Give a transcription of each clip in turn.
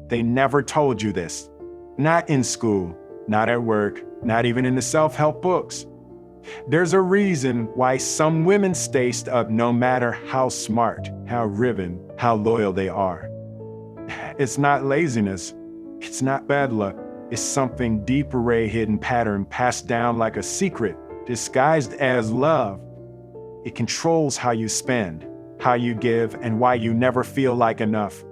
They never told you this. Not in school, not at work, not even in the self-help books. There's a reason why some women stay stuck no matter how smart, how driven, how loyal they are. It's not laziness. It's not bad luck. It's something deeper, a hidden pattern passed down like a secret, disguised as love. It controls how you spend, how you give, and why you never feel like enough.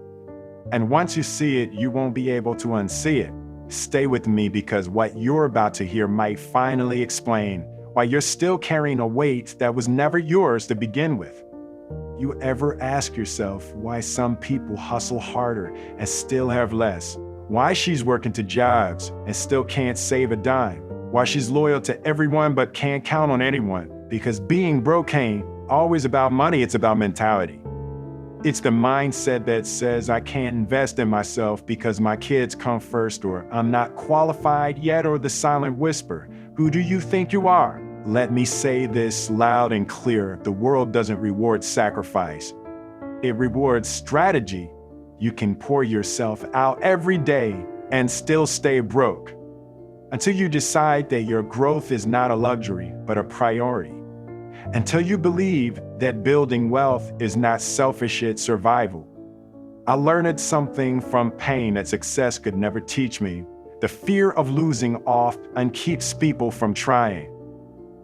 And once you see it, you won't be able to unsee it. Stay with me, because what you're about to hear might finally explain why you're still carrying a weight that was never yours to begin with. You ever ask yourself why some people hustle harder and still have less? Why she's working 2 jobs and still can't save a dime? Why she's loyal to everyone but can't count on anyone? Because being broke ain't always about money, it's about mentality. It's the mindset that says I can't invest in myself because my kids come first, or I'm not qualified yet, or the silent whisper, who do you think you are? Let me say this loud and clear. The world doesn't reward sacrifice. It rewards strategy. You can pour yourself out every day and still stay broke until you decide that your growth is not a luxury, but a priority. Until you believe that building wealth is not selfish, it's survival. I learned something from pain that success could never teach me. The fear of losing often keeps people from trying.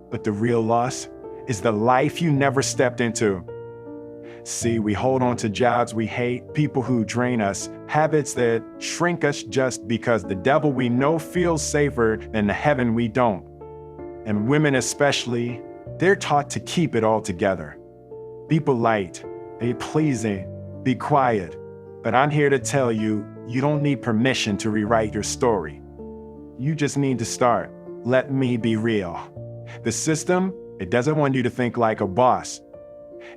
But the real loss is the life you never stepped into. See, we hold on to jobs we hate, people who drain us, habits that shrink us just because the devil we know feels safer than the heaven we don't. And women especially, they're taught to keep it all together. Be polite, be pleasing, be quiet. But I'm here to tell you, you don't need permission to rewrite your story. You just need to start. Let me be real. The system, it doesn't want you to think like a boss.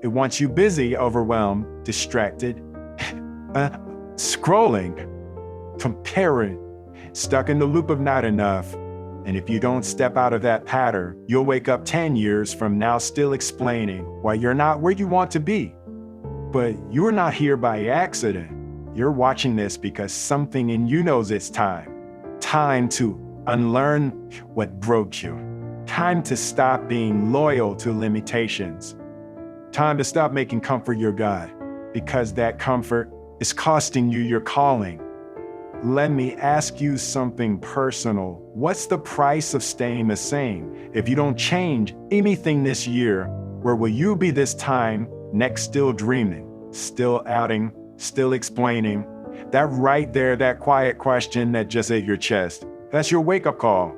It wants you busy, overwhelmed, distracted, scrolling, comparing, stuck in the loop of not enough. And if you don't step out of that pattern, you'll wake up 10 years from now still explaining why you're not where you want to be. But you're not here by accident. You're watching this because something in you knows it's time. Time to unlearn what broke you. Time to stop being loyal to limitations. Time to stop making comfort your God, because that comfort is costing you your calling. Let me ask you something personal. What's the price of staying the same? If you don't change anything this year, where will you be this time next? Still dreaming, still outing, still explaining? That right there, that quiet question that just hit your chest, that's your wake-up call.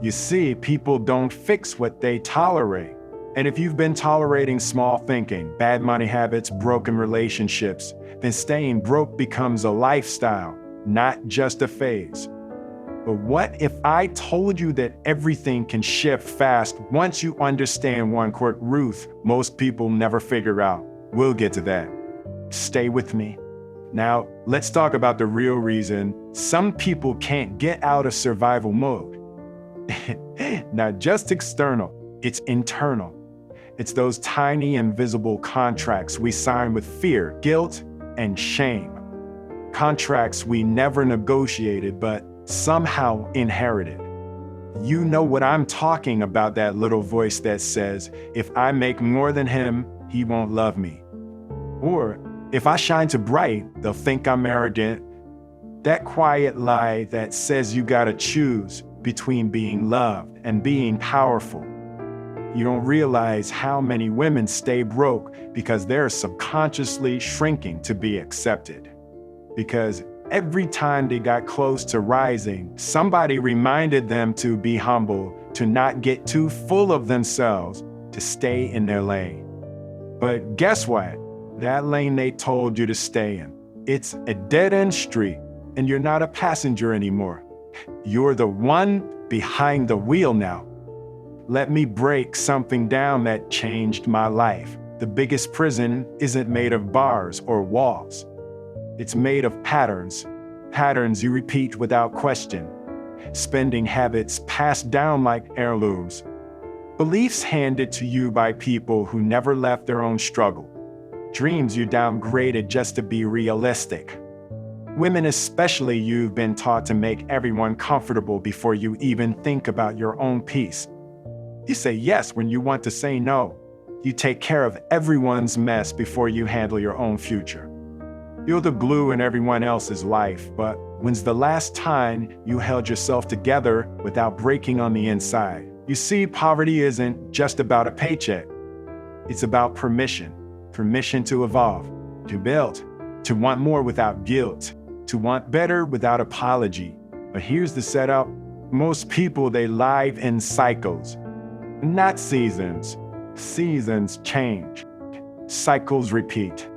You see, people don't fix what they tolerate. And if you've been tolerating small thinking, bad money habits, broken relationships, then staying broke becomes a lifestyle, not just a phase. But what if I told you that everything can shift fast once you understand one quick truth most people never figure out? We'll get to that. Stay with me. Now, let's talk about the real reason some people can't get out of survival mode. Not just external, it's internal. It's those tiny invisible contracts we sign with fear, guilt, and shame. Contracts we never negotiated but somehow inherited. You know what I'm talking about, that little voice that says, if I make more than him, he won't love me. Or, if I shine too bright, they'll think I'm arrogant. That quiet lie that says you gotta choose between being loved and being powerful. You don't realize how many women stay broke because they're subconsciously shrinking to be accepted. Because every time they got close to rising, somebody reminded them to be humble, to not get too full of themselves, to stay in their lane. But guess what? That lane they told you to stay in, it's a dead-end street, and you're not a passenger anymore. You're the one behind the wheel now. Let me break something down that changed my life. The biggest prison isn't made of bars or walls. It's made of patterns. Patterns you repeat without question. Spending habits passed down like heirlooms. Beliefs handed to you by people who never left their own struggle. Dreams you downgraded just to be realistic. Women especially, you've been taught to make everyone comfortable before you even think about your own peace. You say yes when you want to say no. You take care of everyone's mess before you handle your own future. You're the glue in everyone else's life, but when's the last time you held yourself together without breaking on the inside? You see, poverty isn't just about a paycheck. It's about permission. Permission to evolve, to build, to want more without guilt, to want better without apology. But here's the setup. Most people, they live in cycles, not seasons. Seasons change. Cycles repeat.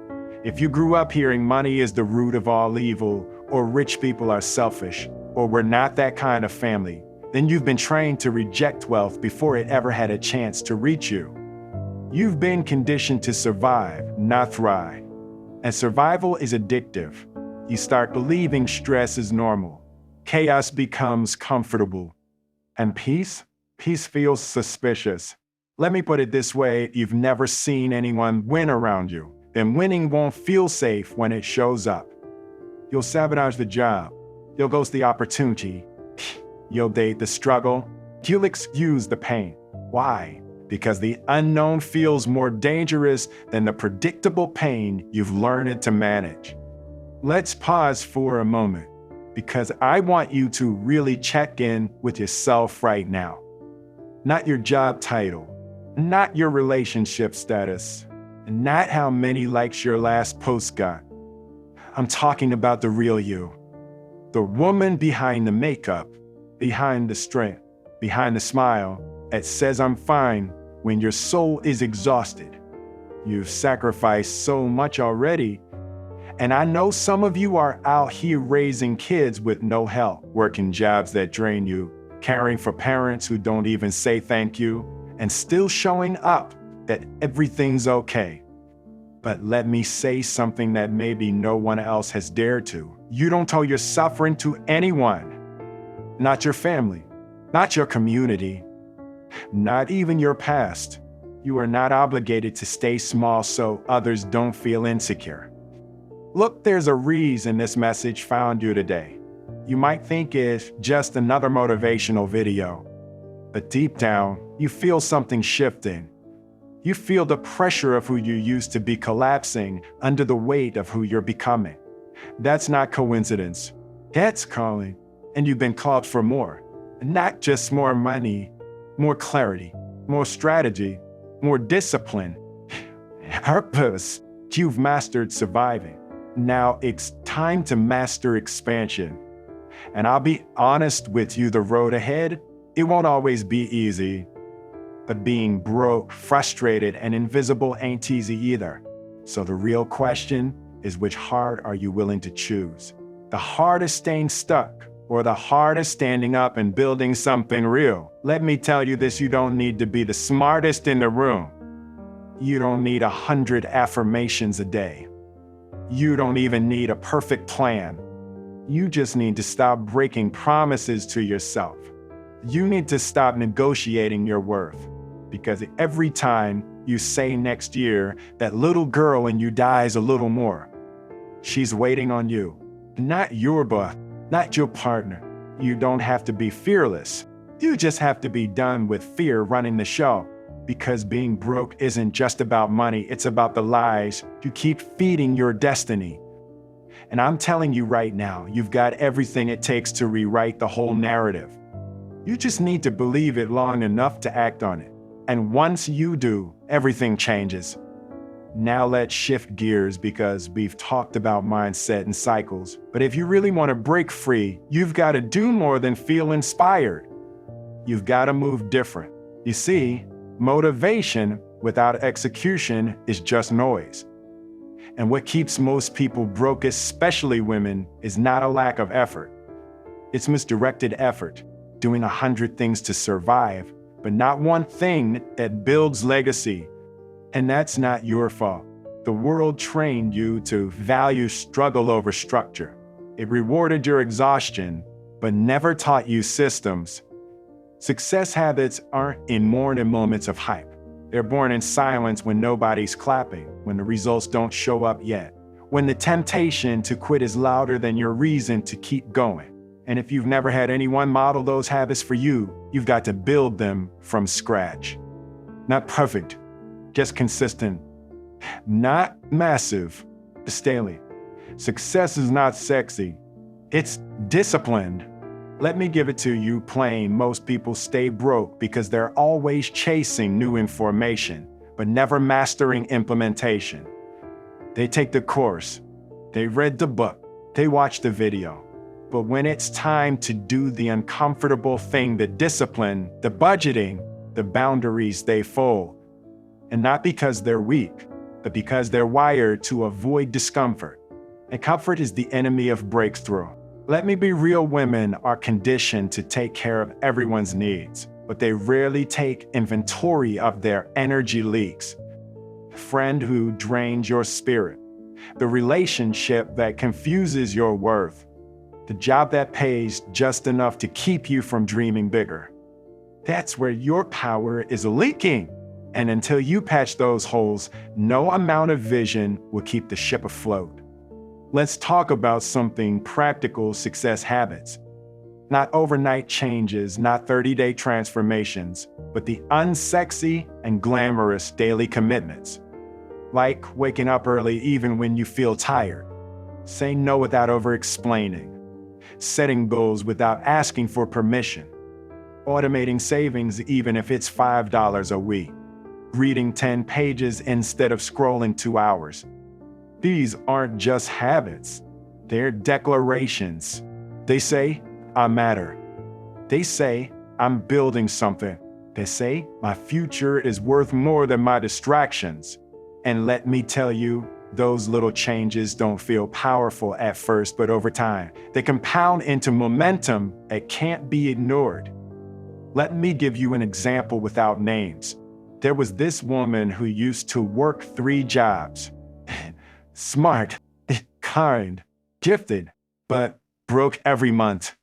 If you grew up hearing money is the root of all evil, or rich people are selfish, or we're not that kind of family, then you've been trained to reject wealth before it ever had a chance to reach you. You've been conditioned to survive, not thrive. And survival is addictive. You start believing stress is normal. Chaos becomes comfortable. And peace? Peace feels suspicious. Let me put it this way, if you've never seen anyone win around you, then winning won't feel safe when it shows up. You'll sabotage the job. You'll ghost the opportunity. You'll date the struggle. You'll excuse the pain. Why? Because the unknown feels more dangerous than the predictable pain you've learned to manage. Let's pause for a moment, because I want you to really check in with yourself right now. Not your job title, not your relationship status, and not how many likes your last post got. I'm talking about the real you. The woman behind the makeup, behind the strength, behind the smile that says I'm fine when your soul is exhausted. You've sacrificed so much already. And I know some of you are out here raising kids with no help, working jobs that drain you, caring for parents who don't even say thank you, and still showing up that everything's okay. But let me say something that maybe no one else has dared to. You don't tell your suffering to anyone. Not your family, not your community, not even your past. You are not obligated to stay small so others don't feel insecure. Look, there's a reason this message found you today. You might think it's just another motivational video, but deep down, you feel something shifting. You feel the pressure of who you used to be collapsing under the weight of who you're becoming. That's not coincidence. That's calling, and you've been called for more. Not just more money, more clarity, more strategy, more discipline, purpose. You've mastered surviving. Now it's time to master expansion. And I'll be honest with you, the road ahead, it won't always be easy. But being broke, frustrated, and invisible ain't easy either. So the real question is, which heart are you willing to choose? The heart is staying stuck, or the heart is standing up and building something real? Let me tell you this, you don't need to be the smartest in the room. You don't need 100 affirmations a day. You don't even need a perfect plan. You just need to stop breaking promises to yourself. You need to stop negotiating your worth. Because every time you say next year, that little girl in you dies a little more. She's waiting on you. Not your boss, not your partner. You don't have to be fearless. You just have to be done with fear running the show. Because being broke isn't just about money, it's about the lies you keep feeding your destiny. And I'm telling you right now, you've got everything it takes to rewrite the whole narrative. You just need to believe it long enough to act on it. And once you do, everything changes. Now let's shift gears, because we've talked about mindset and cycles. But if you really want to break free, you've got to do more than feel inspired. You've got to move different. You see, motivation without execution is just noise. And what keeps most people broke, especially women, is not a lack of effort. It's misdirected effort, doing 100 things to survive, but not one thing that builds legacy. And that's not your fault. The world trained you to value struggle over structure. It rewarded your exhaustion, but never taught you systems. Success habits aren't born in moments of hype. They're born in silence, when nobody's clapping, when the results don't show up yet, when the temptation to quit is louder than your reason to keep going. And if you've never had anyone model those habits for you, you've got to build them from scratch. Not perfect, just consistent. Not massive, just daily. Success is not sexy, it's disciplined. Let me give it to you plain. Most people stay broke because they're always chasing new information, but never mastering implementation. They take the course, they read the book, they watch the video. But when it's time to do the uncomfortable thing, the discipline, the budgeting, the boundaries, they fold. And not because they're weak, but because they're wired to avoid discomfort. And comfort is the enemy of breakthrough. Let me be real, women are conditioned to take care of everyone's needs, but they rarely take inventory of their energy leaks. Friend who drains your spirit, the relationship that confuses your worth, the job that pays just enough to keep you from dreaming bigger. That's where your power is leaking. And until you patch those holes, no amount of vision will keep the ship afloat. Let's talk about something practical: success habits. Not overnight changes, not 30-day transformations, but the unsexy and glamorous daily commitments. Like waking up early even when you feel tired, saying no without over-explaining, setting goals without asking for permission, automating savings even if it's $5 a week, reading 10 pages instead of scrolling 2 hours. These aren't just habits, they're declarations. They say, I matter. They say, I'm building something. They say, my future is worth more than my distractions. And let me tell you, those little changes don't feel powerful at first, but over time, they compound into momentum that can't be ignored. Let me give you an example without names. There was this woman who used to work 3 jobs. Smart, kind, gifted, but broke every month.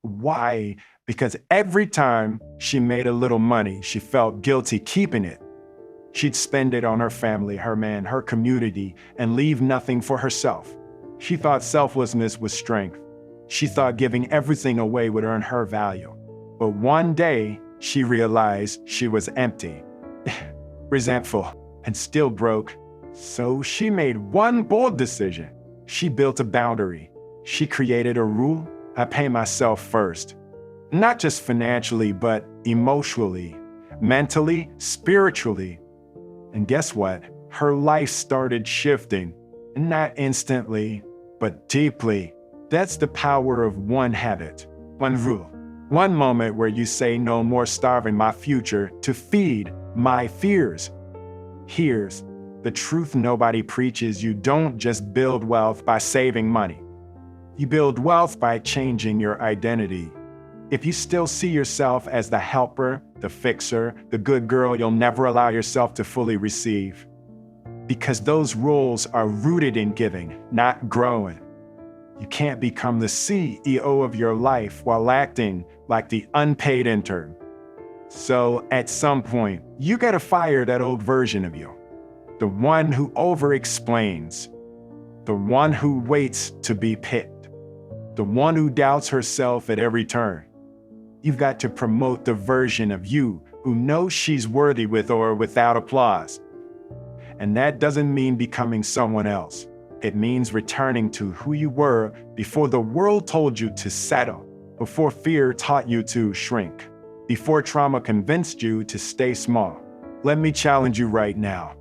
Why? Because every time she made a little money, she felt guilty keeping it. She'd spend it on her family, her man, her community, and leave nothing for herself. She thought selflessness was strength. She thought giving everything away would earn her value. But one day, she realized she was empty, resentful, and still broke. So she made one bold decision. She built a boundary. She created a rule: I pay myself first. Not just financially, but emotionally, mentally, spiritually. And guess what? Her life started shifting. Not instantly, but deeply. That's the power of one habit, one rule, one moment where you say no more starving my future to feed my fears. Here's the truth nobody preaches: you don't just build wealth by saving money. You build wealth by changing your identity. If you still see yourself as the helper, the fixer, the good girl, you'll never allow yourself to fully receive. Because those roles are rooted in giving, not growing. You can't become the CEO of your life while acting like the unpaid intern. So at some point, you gotta fire that old version of you. The one who over-explains, the one who waits to be picked, the one who doubts herself at every turn. You've got to promote the version of you who knows she's worthy with or without applause. And that doesn't mean becoming someone else. It means returning to who you were before the world told you to settle, before fear taught you to shrink, before trauma convinced you to stay small. Let me challenge you right now.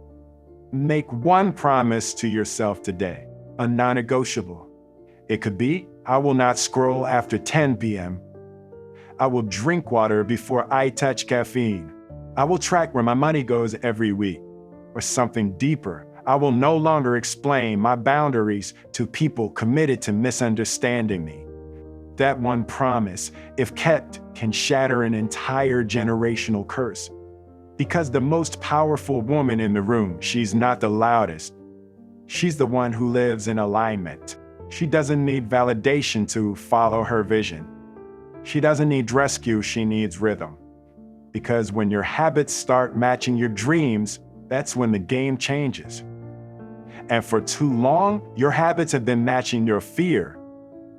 Make one promise to yourself today, a non-negotiable. It could be, I will not scroll after 10 p.m. I will drink water before I touch caffeine. I will track where my money goes every week. Or something deeper, I will no longer explain my boundaries to people committed to misunderstanding me. That one promise, if kept, can shatter an entire generational curse. Because the most powerful woman in the room, she's not the loudest. She's the one who lives in alignment. She doesn't need validation to follow her vision. She doesn't need rescue, she needs rhythm. Because when your habits start matching your dreams, that's when the game changes. And for too long, your habits have been matching your fear.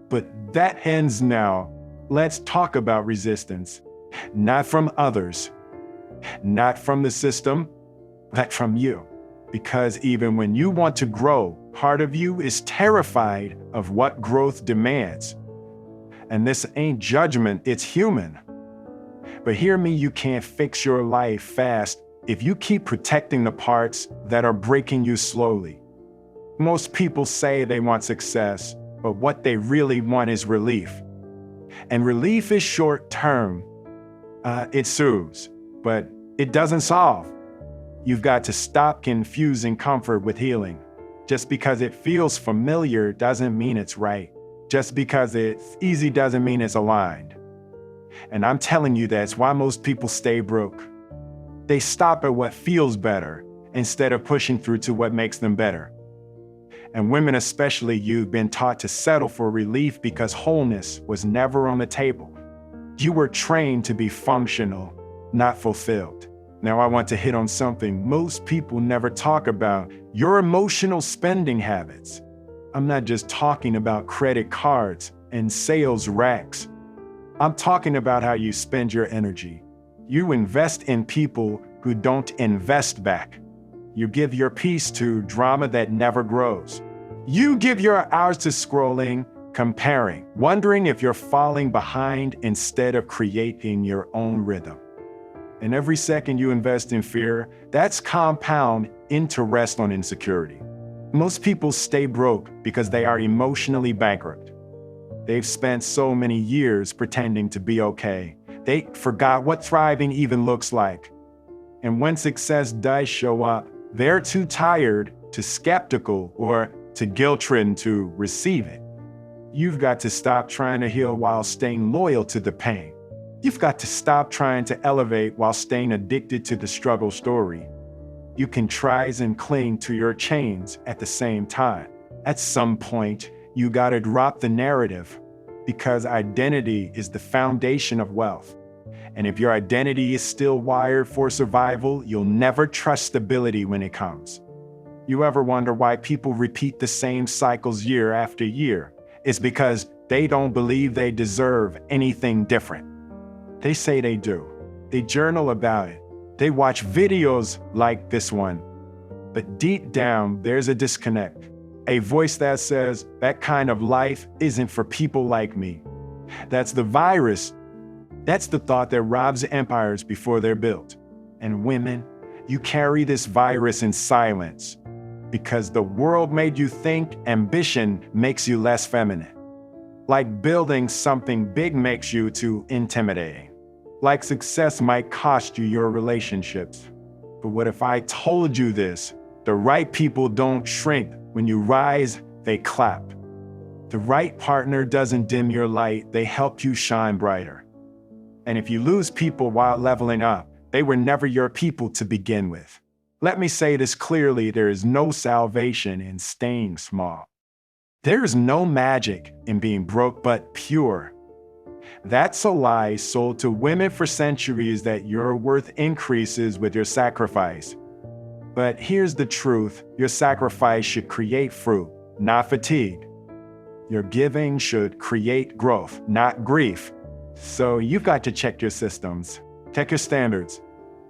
But that ends now. Let's talk about resistance. Not from others, not from the system, but from you. Because even when you want to grow, part of you is terrified of what growth demands. And this ain't judgment, it's human. But hear me, you can't fix your life fast if you keep protecting the parts that are breaking you slowly. Most people say they want success, but what they really want is relief. And relief is short term. It soothes, but it doesn't solve. You've got to stop confusing comfort with healing. Just because it feels familiar doesn't mean it's right. Just because it's easy doesn't mean it's aligned. And I'm telling you that's why most people stay broke. They stop at what feels better instead of pushing through to what makes them better. And women especially, you've been taught to settle for relief because wholeness was never on the table. You were trained to be functional, not fulfilled. Now I want to hit on something most people never talk about: your emotional spending habits. I'm not just talking about credit cards and sales racks. I'm talking about how you spend your energy. You invest in people who don't invest back. You give your peace to drama that never grows. You give your hours to scrolling, comparing, wondering if you're falling behind instead of creating your own rhythm. And every second you invest in fear, that's compound interest on insecurity. Most people stay broke because they are emotionally bankrupt. They've spent so many years pretending to be okay. They forgot what thriving even looks like. And when success does show up, they're too tired, too skeptical, or too guilt-ridden to receive it. You've got to stop trying to heal while staying loyal to the pain. You've got to stop trying to elevate while staying addicted to the struggle story. You can try and cling to your chains at the same time. At some point, you gotta drop the narrative, because identity is the foundation of wealth. And if your identity is still wired for survival, you'll never trust stability when it comes. You ever wonder why people repeat the same cycles year after year? It's because they don't believe they deserve anything different. They say they do. They journal about it. They watch videos like this one. But deep down, there's a disconnect. A voice that says, that kind of life isn't for people like me. That's the virus. That's the thought that robs empires before they're built. And women, you carry this virus in silence because the world made you think ambition makes you less feminine. Like building something big makes you too intimidating. Like success might cost you your relationships. But what if I told you this? The right people don't shrink. When you rise, they clap. The right partner doesn't dim your light, they help you shine brighter. And if you lose people while leveling up, they were never your people to begin with. Let me say this clearly, there is no salvation in staying small. There is no magic in being broke but pure. That's a lie sold to women for centuries, that your worth increases with your sacrifice. But here's the truth, your sacrifice should create fruit, not fatigue. Your giving should create growth, not grief. So you've got to check your systems, check your standards,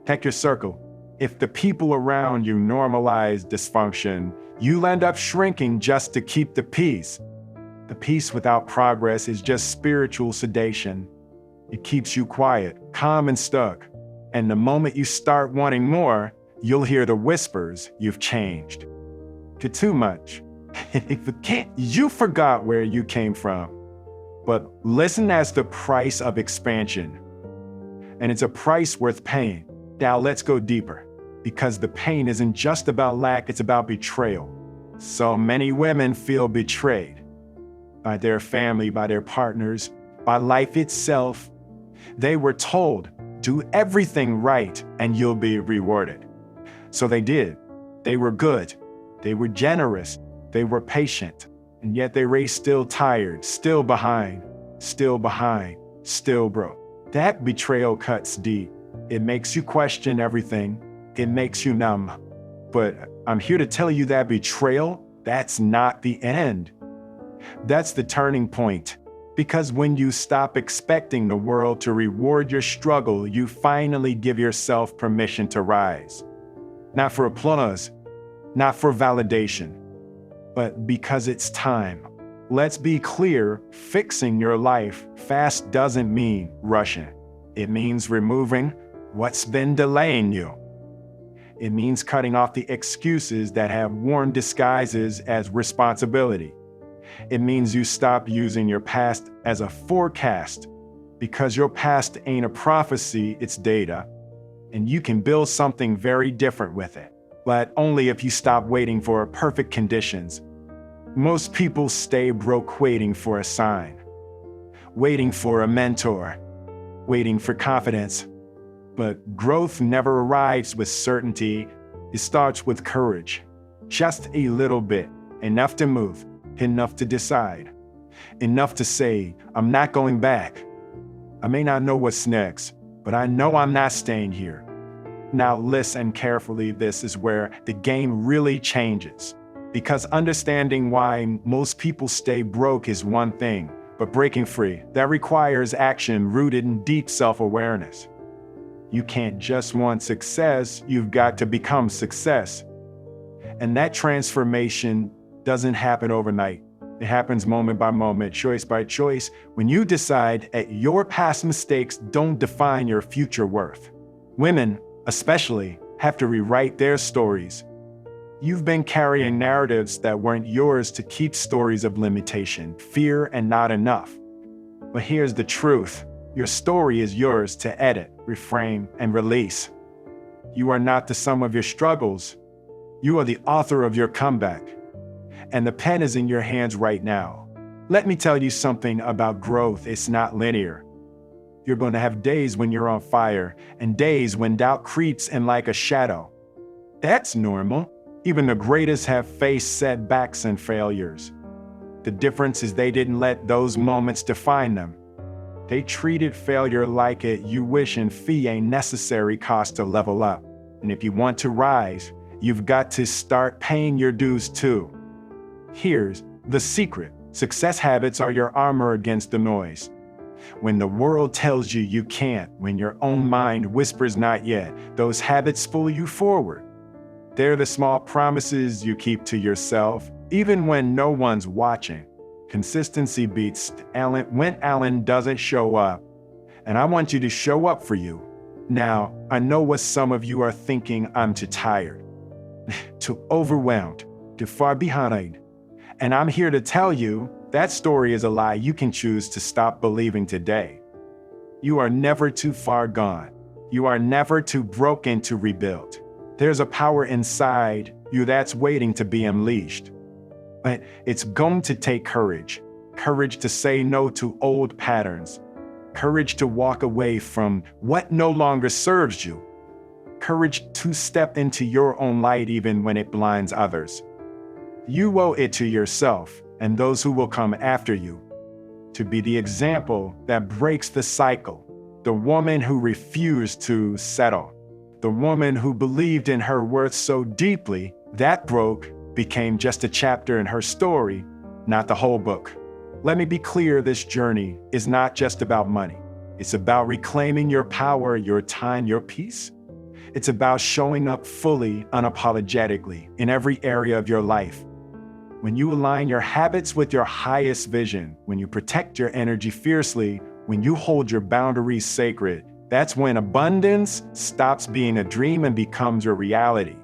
check your circle. If the people around you normalize dysfunction, you'll end up shrinking just to keep the peace. The peace without progress is just spiritual sedation. It keeps you quiet, calm, and stuck. And the moment you start wanting more, you'll hear the whispers you've changed to too much. You forgot where you came from. But listen, as the price of expansion. And it's a price worth paying. Now let's go deeper, because the pain isn't just about lack, it's about betrayal. So many women feel betrayed by their family, by their partners, by life itself. They were told, do everything right and you'll be rewarded. So they did. They were good. They were generous. They were patient. And yet they were still tired, still behind, still broke. That betrayal cuts deep. It makes you question everything. It makes you numb. But I'm here to tell you that betrayal, that's not the end. That's the turning point. Because when you stop expecting the world to reward your struggle, you finally give yourself permission to rise. Not for applause, not for validation, but because it's time. Let's be clear, fixing your life fast doesn't mean rushing. It means removing what's been delaying you. It means cutting off the excuses that have worn disguises as responsibility. It means you stop using your past as a forecast, because your past ain't a prophecy, it's data, and you can build something very different with it, but only if you stop waiting for perfect conditions. Most people stay broke waiting for a sign, waiting for a mentor, waiting for confidence. But growth never arrives with certainty. It starts with courage. Just a little bit, enough to move, enough to decide, enough to say, I'm not going back. I may not know what's next, but I know I'm not staying here. Now listen carefully, this is where the game really changes. Because understanding why most people stay broke is one thing, but breaking free, that requires action rooted in deep self-awareness. You can't just want success, you've got to become success. And that transformation doesn't happen overnight. It happens moment by moment, choice by choice, when you decide that your past mistakes don't define your future worth. Women, especially, have to rewrite their stories. You've been carrying narratives that weren't yours to keep stories of limitation, fear, and not enough. But here's the truth. Your story is yours to edit, reframe, and release. You are not the sum of your struggles. You are the author of your comeback. And the pen is in your hands right now. Let me tell you something about growth. It's not linear. You're going to have days when you're on fire and days when doubt creeps in like a shadow. That's normal. Even the greatest have faced setbacks and failures. The difference is they didn't let those moments define them. They treated failure like it you wish and fee a necessary cost to level up. And if you want to rise, you've got to start paying your dues too. Here's the secret. Success habits are your armor against the noise. When the world tells you you can't, when your own mind whispers not yet, those habits pull you forward. They're the small promises you keep to yourself, even when no one's watching. Consistency beats talent when Alan doesn't show up. And I want you to show up for you. Now, I know what some of you are thinking. I'm too tired, too overwhelmed, too far behind. And I'm here to tell you that story is a lie you can choose to stop believing today. You are never too far gone. You are never too broken to rebuild. There's a power inside you that's waiting to be unleashed. But it's going to take courage. Courage to say no to old patterns. Courage to walk away from what no longer serves you. Courage to step into your own light even when it blinds others. You owe it to yourself and those who will come after you to be the example that breaks the cycle. The woman who refused to settle. The woman who believed in her worth so deeply that broke became just a chapter in her story, not the whole book. Let me be clear, this journey is not just about money. It's about reclaiming your power, your time, your peace. It's about showing up fully, unapologetically, in every area of your life. When you align your habits with your highest vision, when you protect your energy fiercely, when you hold your boundaries sacred, that's when abundance stops being a dream and becomes your reality.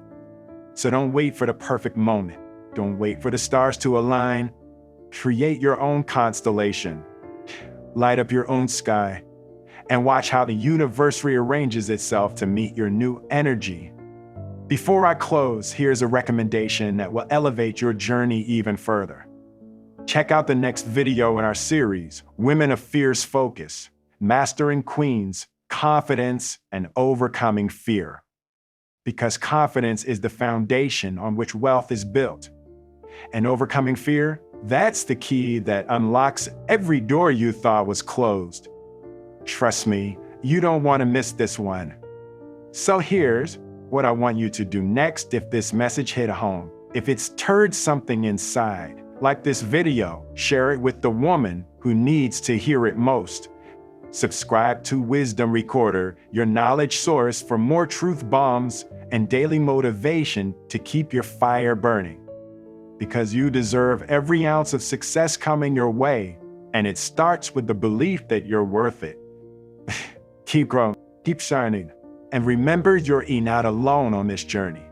So don't wait for the perfect moment. Don't wait for the stars to align. Create your own constellation. Light up your own sky. And watch how the universe rearranges itself to meet your new energy. Before I close, here's a recommendation that will elevate your journey even further. Check out the next video in our series, Women of Fierce Focus, Mastering Queens, Confidence, and Overcoming Fear. Because confidence is the foundation on which wealth is built. And overcoming fear, that's the key that unlocks every door you thought was closed. Trust me, you don't want to miss this one. So here's what I want you to do next if this message hit home. If it's stirred something inside, like this video, share it with the woman who needs to hear it most. Subscribe to Wisdom Recorder, your knowledge source for more truth bombs and daily motivation to keep your fire burning. Because you deserve every ounce of success coming your way, and it starts with the belief that you're worth it. Keep growing, keep shining, and remember you're not alone on this journey.